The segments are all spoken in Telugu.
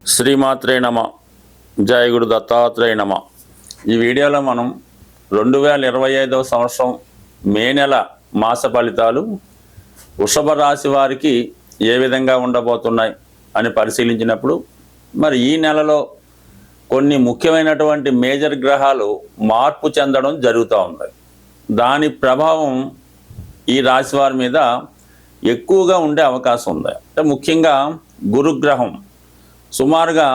శ్రీమాత్రే నమ. జయ గురు దత్తాత్రేయ నమ. ఈ వీడియోలో మనం 2025వ సంవత్సరం మే నెల మాస ఫలితాలు వృషభ రాశి వారికి ఏ విధంగా ఉండబోతున్నాయి అని పరిశీలించినప్పుడు, మరి ఈ నెలలో కొన్ని ముఖ్యమైనటువంటి మేజర్ గ్రహాలు మార్పు చెందడం జరుగుతూ ఉంది. దాని ప్రభావం ఈ రాశి వారి మీద ఎక్కువగా ఉండే అవకాశం ఉంది. అంటే ముఖ్యంగా గురుగ్రహం సుమారుగా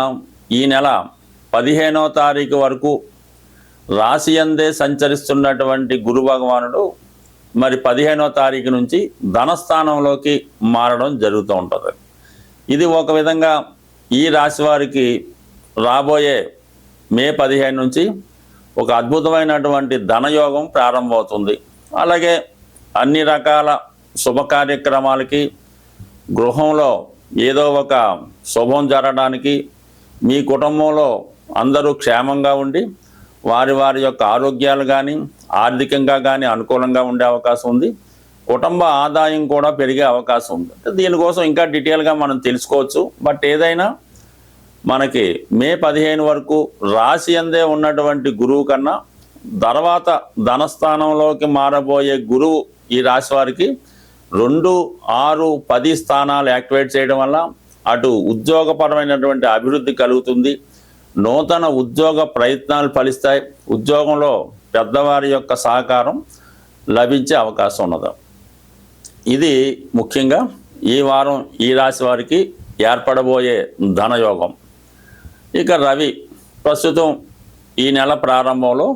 ఈ నెల 15వ తారీఖు వరకు రాశి యందే సంచరిస్తున్నటువంటి గురు భగవానుడు మరి 15వ తారీఖు నుంచి ధనస్థానంలోకి మారడం జరుగుతూ ఉంటుంది. ఇది ఒక విధంగా ఈ రాశి వారికి రాబోయే మే 15 నుంచి ఒక అద్భుతమైనటువంటి ధనయోగం ప్రారంభమవుతుంది. అలాగే అన్ని రకాల శుభ కార్యక్రమాలకి, గృహంలో ఏదో ఒక శుభం జరగడానికి, మీ కుటుంబంలో అందరూ క్షేమంగా ఉండి వారి వారి యొక్క ఆరోగ్యాలు కానీ ఆర్థికంగా కానీ అనుకూలంగా ఉండే అవకాశం ఉంది. కుటుంబ ఆదాయం కూడా పెరిగే అవకాశం ఉంది. దీనికోసం ఇంకా డీటెయిల్గా మనం తెలుసుకోవచ్చు. బట్ ఏదైనా మనకి మే 15 వరకు రాశి యందే ఉన్నటువంటి గురువు కన్నా తర్వాత ధనస్థానంలోకి మారబోయే గురువు ఈ రాశి వారికి 2, 6, 10 స్థానాలు యాక్టివేట్ చేయడం వల్ల అటు ఉద్యోగపరమైనటువంటి అభివృద్ధి కలుగుతుంది. నూతన ఉద్యోగ ప్రయత్నాలు ఫలిస్తాయి. ఉద్యోగంలో పెద్దవారి యొక్క సహకారం లభించే అవకాశం ఉన్నది. ఇది ముఖ్యంగా ఈ వారం ఈ రాశి వారికి ఏర్పడబోయే ధనయోగం. ఇక రవి ప్రస్తుతం ఈ నెల ప్రారంభంలో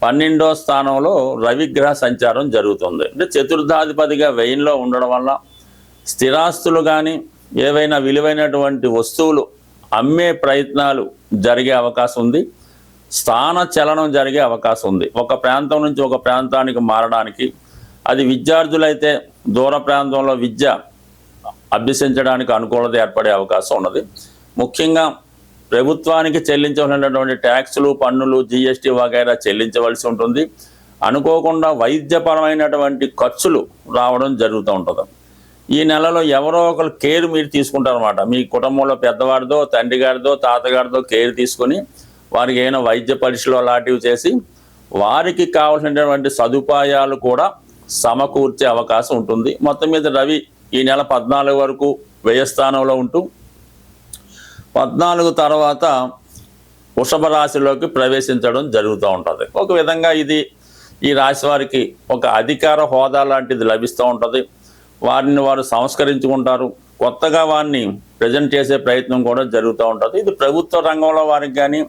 12వ స్థానంలో రవిగ్రహ సంచారం జరుగుతుంది. అంటే చతుర్థాధిపతిగా వ్యయంలో ఉండడం వల్ల స్థిరాస్తులు కానీ ఏవైనా విలువైనటువంటి వస్తువులు అమ్మే ప్రయత్నాలు జరిగే అవకాశం ఉంది. స్థాన చలనం జరిగే అవకాశం ఉంది. ఒక ప్రాంతం నుంచి ఒక ప్రాంతానికి మారడానికి, అది విద్యార్థులైతే దూర ప్రాంతంలో విద్య అభ్యసించడానికి అనుకూలత ఏర్పడే అవకాశం ఉన్నది. ముఖ్యంగా ప్రభుత్వానికి చెల్లించవలసినటువంటి ట్యాక్సులు, పన్నులు, జిఎస్టీ వగైరా చెల్లించవలసి ఉంటుంది. అనుకోకుండా వైద్యపరమైనటువంటి ఖర్చులు రావడం జరుగుతూ ఉంటుంది. ఈ నెలలో ఎవరో ఒకరు కేర్ మీరు తీసుకుంటారన్నమాట. మీ కుటుంబంలో పెద్దవాడిదో, తండ్రి గారిదో, తాతగారిదో కేర్ తీసుకొని వారికి ఏమైనా వైద్య పరీక్షలు అలాంటివి చేసి వారికి కావాల్సినటువంటి సదుపాయాలు కూడా సమకూర్చే అవకాశం ఉంటుంది. మొత్తం మీద రవి ఈ నెల 14 వరకు వ్యయస్థానంలో ఉంటూ 14 తర్వాత వృషభ రాశిలోకి ప్రవేశించడం జరుగుతూ ఉంటుంది. ఒక విధంగా ఇది ఈ రాశి వారికి ఒక అధికార హోదా లాంటిది లభిస్తూ ఉంటుంది. వారిని వారు సంస్కరించుకుంటారు. కొత్తగా వారిని ప్రజెంట్ చేసే ప్రయత్నం కూడా జరుగుతూ ఉంటుంది. ఇది ప్రభుత్వ రంగంలో వారికి కానీ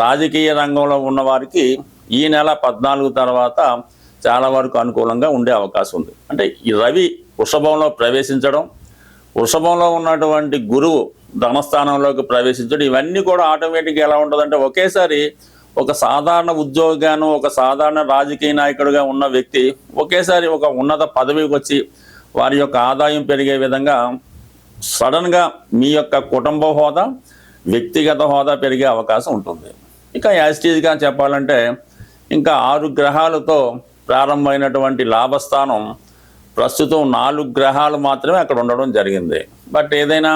రాజకీయ రంగంలో ఉన్న వారికి ఈ నెల 14 తర్వాత చాలా వరకు అనుకూలంగా ఉండే అవకాశం ఉంది. అంటే ఈ రవి వృషభంలో ప్రవేశించడం, వృషభంలో ఉన్నటువంటి గురువు ధనస్థానంలోకి ప్రవేశించడం, ఇవన్నీ కూడా ఆటోమేటిక్గా ఎలా ఉంటుందంటే ఒకేసారి ఒక సాధారణ ఉద్యోగిగాను, ఒక సాధారణ రాజకీయ నాయకుడిగా ఉన్న వ్యక్తి ఒకేసారి ఒక ఉన్నత పదవికి వచ్చి వారి యొక్క ఆదాయం పెరిగే విధంగా సడన్గా మీ యొక్క కుటుంబ హోదా, వ్యక్తిగత హోదా పెరిగే అవకాశం ఉంటుంది. ఇక యాజిటీజ్గా చెప్పాలంటే ఇంకా 6 గ్రహాలతో ప్రారంభమైనటువంటి లాభస్థానం ప్రస్తుతం 4 గ్రహాలు మాత్రమే అక్కడ ఉండడం జరిగింది. బట్ ఏదైనా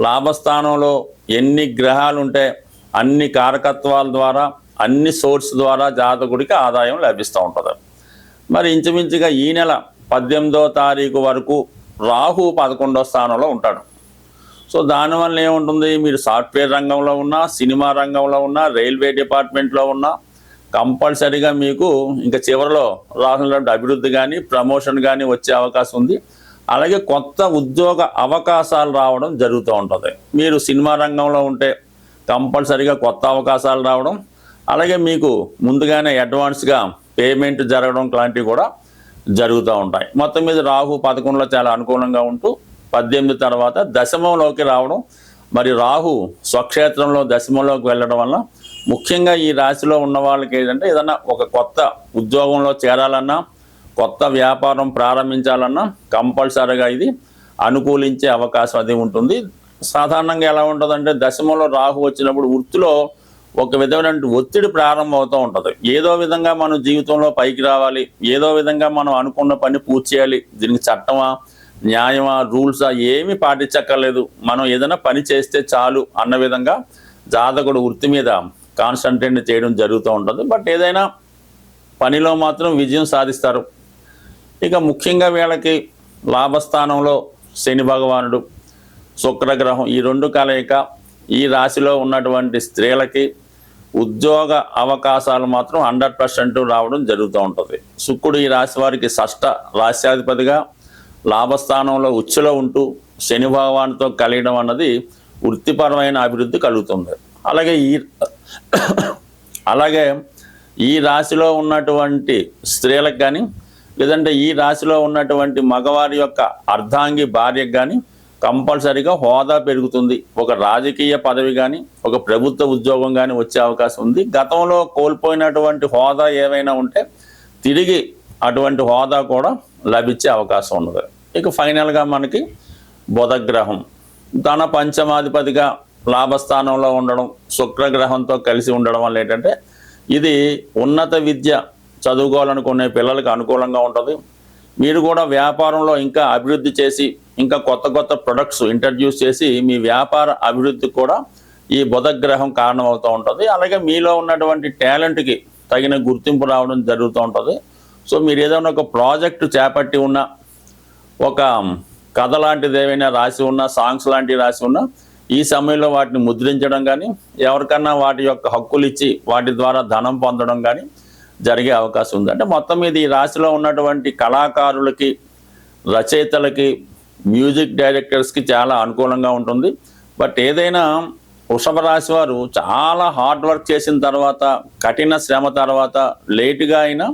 లాభస్థానంలో ఎన్ని గ్రహాలు ఉంటే అన్ని కారకత్వాల ద్వారా, అన్ని సోర్స్ ద్వారా జాతకుడికి ఆదాయం లభిస్తూ ఉంటుంది. మరి ఇంచుమించుగా ఈ నెల 18వ తారీఖు వరకు రాహు 11వ స్థానంలో ఉంటాడు. సో దానివల్ల ఏముంటుంది, మీరు సాఫ్ట్వేర్ రంగంలో ఉన్నా, సినిమా రంగంలో ఉన్నా, రైల్వే డిపార్ట్మెంట్లో ఉన్నా కంపల్సరీగా మీకు ఇంకా చివరిలో రాసినటువంటి అభివృద్ధి కానీ ప్రమోషన్ కానీ వచ్చే అవకాశం ఉంది. అలాగే కొత్త ఉద్యోగ అవకాశాలు రావడం జరుగుతూ ఉంటుంది. మీరు సినిమా రంగంలో ఉంటే కంపల్సరీగా కొత్త అవకాశాలు రావడం, అలాగే మీకు ముందుగానే అడ్వాన్స్గా పేమెంట్ జరగడం లాంటివి కూడా జరుగుతూ ఉంటాయి. మొత్తం మీద రాహు 11లో చాలా అనుకూలంగా ఉంటూ 18 తర్వాత దశమంలోకి రావడం, మరి రాహు స్వక్షేత్రంలో దశమంలోకి వెళ్ళడం వల్ల ముఖ్యంగా ఈ రాశిలో ఉన్న వాళ్ళకి ఏంటంటే ఏదన్నా ఒక కొత్త ఉద్యోగంలో చేరాలన్నా, కొత్త వ్యాపారం ప్రారంభించాలన్నా కంపల్సరీగా ఇది అనుకూలించే అవకాశం అది ఉంటుంది. సాధారణంగా ఎలా ఉంటుందంటే దశమంలో రాహు వచ్చినప్పుడు వృత్తిలో ఒక విధమైన ఒత్తిడి ప్రారంభం అవుతూ ఉంటుంది. ఏదో విధంగా మనం జీవితంలో పైకి రావాలి, ఏదో విధంగా మనం అనుకున్న పని పూర్తి చేయాలి. దీనికి చట్టమా న్యాయమా రూల్సా ఏమీ పాటించక్కర్లేదు, మనం ఏదైనా పని చేస్తే చాలు అన్న విధంగా జాతకుడు వృత్తి మీద కాన్సన్ట్రేట్ చేయడం జరుగుతూ ఉంటుంది. బట్ ఏదైనా పనిలో మాత్రం విజయం సాధిస్తారు. ఇక ముఖ్యంగా వీళ్ళకి లాభస్థానంలో శని భగవానుడు, శుక్రగ్రహం ఈ రెండు కలయిక ఈ రాశిలో ఉన్నటువంటి స్త్రీలకి ఉద్యోగ అవకాశాలు మాత్రం 100% రావడం జరుగుతూ ఉంటుంది. శుక్రుడు ఈ రాశి వారికి షష్ఠ రాశ్యాధిపతిగా లాభస్థానంలో ఉచ్చులో ఉంటూ శని భగవానుతో కలియడం అన్నది వృత్తిపరమైన అభివృద్ధి కలుగుతుంది. అలాగే ఈ రాశిలో ఉన్నటువంటి స్త్రీలకు కానీ లేదంటే ఈ రాశిలో ఉన్నటువంటి మగవారి యొక్క అర్ధాంగి భార్యకు కానీ కంపల్సరీగా హోదా పెరుగుతుంది. ఒక రాజకీయ పదవి కానీ ఒక ప్రభుత్వ ఉద్యోగం కానీ వచ్చే అవకాశం ఉంది. గతంలో కోల్పోయినటువంటి హోదా ఏవైనా ఉంటే తిరిగి అటువంటి హోదా కూడా లభించే అవకాశం ఉన్నది. ఇక ఫైనల్గా మనకి బుధగ్రహం తన పంచమాధిపతిగా లాభస్థానంలో ఉండడం, శుక్రగ్రహంతో కలిసి ఉండడం వల్ల ఏంటంటే ఇది ఉన్నత విద్య చదువుకోవాలనుకునే పిల్లలకు అనుకూలంగా ఉంటుంది. మీరు కూడా వ్యాపారంలో ఇంకా అభివృద్ధి చేసి ఇంకా కొత్త కొత్త ప్రొడక్ట్స్ ఇంట్రడ్యూస్ చేసి మీ వ్యాపార అభివృద్ధికి కూడా ఈ బుధగ్రహం కారణమవుతూ ఉంటుంది. అలాగే మీలో ఉన్నటువంటి టాలెంట్కి తగిన గుర్తింపు రావడం జరుగుతూ ఉంటుంది. సో మీరు ఏదైనా ఒక ప్రాజెక్టు చేపట్టి ఉన్న, ఒక కథ లాంటిది ఏమైనా రాసి ఉన్నా, సాంగ్స్ లాంటివి రాసి ఉన్నా, ఈ సమయంలో వాటిని ముద్రించడం కానీ ఎవరికన్నా వాటి యొక్క హక్కులు ఇచ్చి వాటి ద్వారా ధనం పొందడం కానీ జరిగే అవకాశం ఉంది. అంటే మొత్తం మీద ఈ రాశిలో ఉన్నటువంటి కళాకారులకి, రచయితలకి, మ్యూజిక్ డైరెక్టర్స్కి చాలా అనుకూలంగా ఉంటుంది. బట్ ఏదైనా వృషభ రాశి వారు చాలా హార్డ్ వర్క్ చేసిన తర్వాత, కఠిన శ్రమ తర్వాత లేటుగా అయినా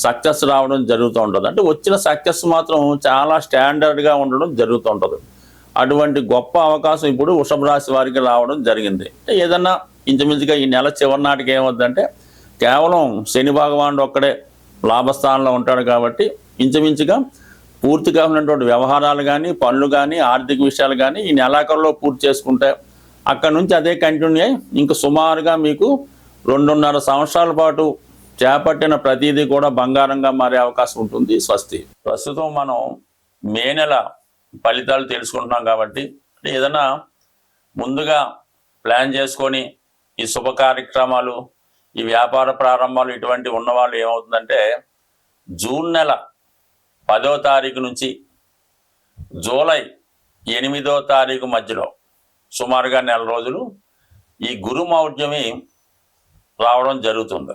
సక్సెస్ రావడం జరుగుతూ ఉంటుంది. అంటే వచ్చిన సక్సెస్ మాత్రం చాలా స్టాండర్డ్గా ఉండడం జరుగుతూ ఉంటుంది. అటువంటి గొప్ప అవకాశం ఇప్పుడు వృషభ రాశి వారికి రావడం జరిగింది. ఏదన్నా ఇంచుమించుగా ఈ నెల చివరి నాటికి ఏమవుతుందంటే కేవలం శని భగవానుడు ఒక్కడే లాభస్థానంలో ఉంటాడు కాబట్టి ఇంచుమించుగా పూర్తిగా ఉన్నటువంటి వ్యవహారాలు కానీ, పనులు కానీ, ఆర్థిక విషయాలు కానీ ఈ నెలాఖరులో పూర్తి చేసుకుంటే అక్కడి నుంచి అదే కంటిన్యూ అయ్యి ఇంక సుమారుగా మీకు 2.5 సంవత్సరాల పాటు చేపట్టిన ప్రతిదీ కూడా బంగారంగా మారే అవకాశం ఉంటుంది. స్వస్తి. ప్రస్తుతం మనం మే నెల ఫలితాలు తెలుసుకుంటున్నాం కాబట్టి ఏదైనా ముందుగా ప్లాన్ చేసుకొని ఈ శుభ కార్యక్రమాలు, ఈ వ్యాపార ప్రారంభాలు ఇటువంటి ఉన్నవాళ్ళు ఏమవుతుందంటే జూన్ నెల 10వ తారీఖు నుంచి జూలై 8వ తారీఖు మధ్యలో సుమారుగా నెల రోజులు ఈ గురుమౌఢ్యమి రావడం జరుగుతుంది.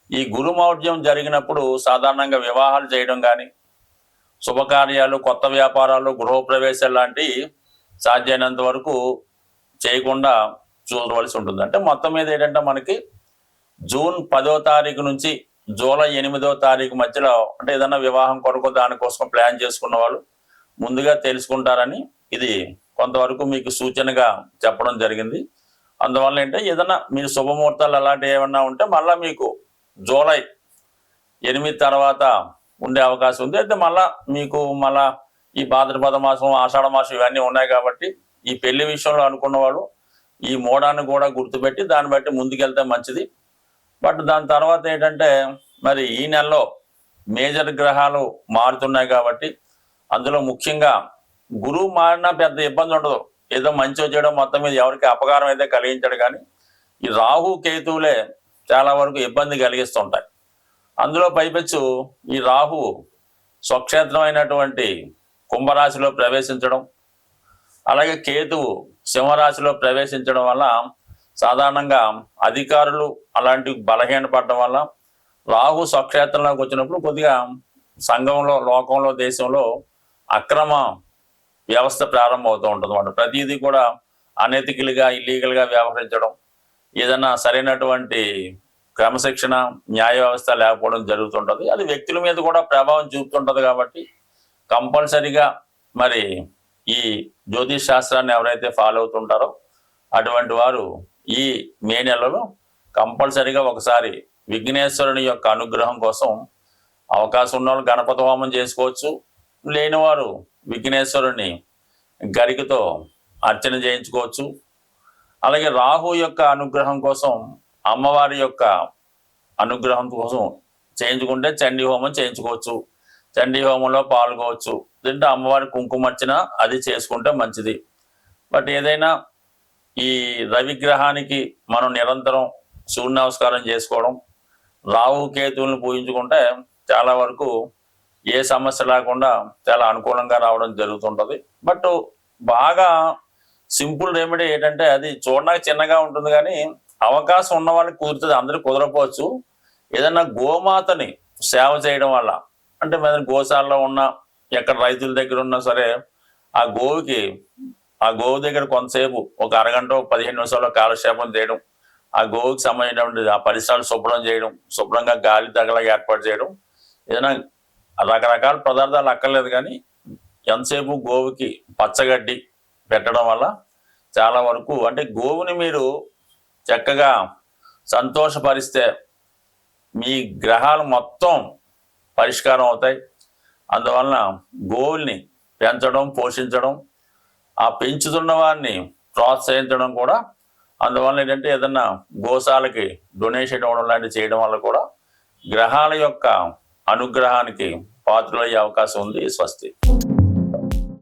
ఈ గురుమౌఢ్యం జరిగినప్పుడు సాధారణంగా వివాహాలు చేయడం కానీ, శుభకార్యాలు, కొత్త వ్యాపారాలు, గృహప్రవేశాలు లాంటివి సాధ్యమైనంత వరకు చేయకుండా చూడవలసి ఉంటుంది. అంటే మొత్తం మీద ఏంటంటే మనకి జూన్ 10వ తారీఖు నుంచి జూలై 8వ తారీఖు మధ్యలో అంటే ఏదైనా వివాహం కొరకు దానికోసం ప్లాన్ చేసుకున్న వాళ్ళు ముందుగా తెలుసుకుంటారని ఇది కొంతవరకు మీకు సూచనగా చెప్పడం జరిగింది. అందువల్ల ఏంటంటే ఏదైనా మీరు శుభముహూర్తాలు అలాంటివి ఏమన్నా ఉంటే మళ్ళీ మీకు జూలై 8 తర్వాత ఉండే అవకాశం ఉంది. అయితే మళ్ళా ఈ భాద్రపద మాసం, ఆషాఢ మాసం ఇవన్నీ ఉన్నాయి కాబట్టి ఈ పెళ్లి విషయంలో అనుకున్నవాడు ఈ మోడాన్ని కూడా గుర్తుపెట్టి దాన్ని బట్టి ముందుకెళ్తే మంచిది. బట్ దాని తర్వాత ఏంటంటే మరి ఈ నెలలో మేజర్ గ్రహాలు మారుతున్నాయి కాబట్టి అందులో ముఖ్యంగా గురువు మారినా పెద్ద ఇబ్బంది ఉండదు. ఏదో మంచి చేయడం మొత్తం మీద ఎవరికి అపకారం అయితే కలిగించాడు, కానీ ఈ రాహు కేతువులే చాలా వరకు ఇబ్బంది కలిగిస్తుంటాయి. అందులో పైపెచ్చు ఈ రాహు స్వక్షేత్రమైనటువంటి కుంభరాశిలో ప్రవేశించడం, అలాగే కేతువు సింహరాశిలో ప్రవేశించడం వల్ల సాధారణంగా అధికారులు అలాంటి బలహీనపడడం వల్ల రాహు స్వక్షేత్రంలోకి వచ్చినప్పుడు కొద్దిగా సంఘంలో, లోకంలో, దేశంలో అక్రమ వ్యవస్థ ప్రారంభమవుతూ ఉంటుంది అన్నమాట. ప్రతిదీ కూడా అనెతికల్గా, ఇల్లీగల్గా వ్యవహరించడం, ఏదైనా సరైనటువంటి క్రమశిక్షణ, న్యాయ వ్యవస్థ లేకపోవడం జరుగుతుంటుంది. అది వ్యక్తుల మీద కూడా ప్రభావం చూపుతుంటుంది. కాబట్టి కంపల్సరిగా మరి ఈ జ్యోతిష్ శాస్త్రాన్ని ఎవరైతే ఫాలో అవుతుంటారో అటువంటి వారు ఈ మే నెలలో కంపల్సరిగా ఒకసారి విఘ్నేశ్వరుని యొక్క అనుగ్రహం కోసం అవకాశం ఉన్న వాళ్ళు గణపతి హోమం చేసుకోవచ్చు. లేనివారు విఘ్నేశ్వరుని గరికతో అర్చన చేయించుకోవచ్చు. అలాగే రాహు యొక్క అనుగ్రహం కోసం, అమ్మవారి యొక్క అనుగ్రహం కోసం చేయించుకుంటే చండీ హోమం చేయించుకోవచ్చు. చండీ హోమంలో పాల్గొవచ్చు. తింటే అమ్మవారి కుంకుమర్చన అది చేసుకుంటే మంచిది. బట్ ఏదైనా ఈ రవిగ్రహానికి మనం నిరంతరం సూర్య నమస్కారం చేసుకోవడం, రాహు కేతువులను పూజించుకుంటే చాలా వరకు ఏ సమస్య లేకుండా చాలా అనుకూలంగా రావడం జరుగుతుంటది. బట్ బాగా సింపుల్ రెమెడీ ఏంటంటే అది చూడడానికి చిన్నగా ఉంటుంది, కానీ అవకాశం ఉన్న వాళ్ళకి కుదురుతుంది, అందరికి కుదరపోవచ్చు. ఏదన్నా గోమాతని సేవ చేయడం వల్ల, అంటే మీద గోశాలలో ఉన్న ఎక్కడ రైతుల దగ్గర ఉన్నా సరే ఆ గోవు దగ్గర కొంతసేపు ఒక అరగంట 15 నిమిషాల్లో కాలక్షేపం చేయడం, ఆ గోవుకి సంబంధించినటువంటి ఆ పరిసరాలు శుభ్రం చేయడం, శుభ్రంగా గాలి తగలగా ఏర్పాటు చేయడం, ఏదైనా రకరకాల పదార్థాలు అక్కర్లేదు, కానీ ఎంతసేపు గోవుకి పచ్చగడ్డి పెట్టడం వల్ల చాలా వరకు, అంటే గోవుని మీరు చక్కగా సంతోషపరిస్తే మీ గ్రహాలు మొత్తం పరిష్కారం అవుతాయి. అందువలన గోవుల్ని పెంచడం, పోషించడం, ఆ పెంచుతున్న వారిని ప్రోత్సహించడం కూడా, అందువల్ల ఏంటంటే ఏదన్నా గోశాలకి డొనేషన్ ఇవ్వడం లాంటివి చేయడం వల్ల కూడా గ్రహాల యొక్క అనుగ్రహానికి పాత్రలయ్యే అవకాశం ఉంది. స్వస్తి.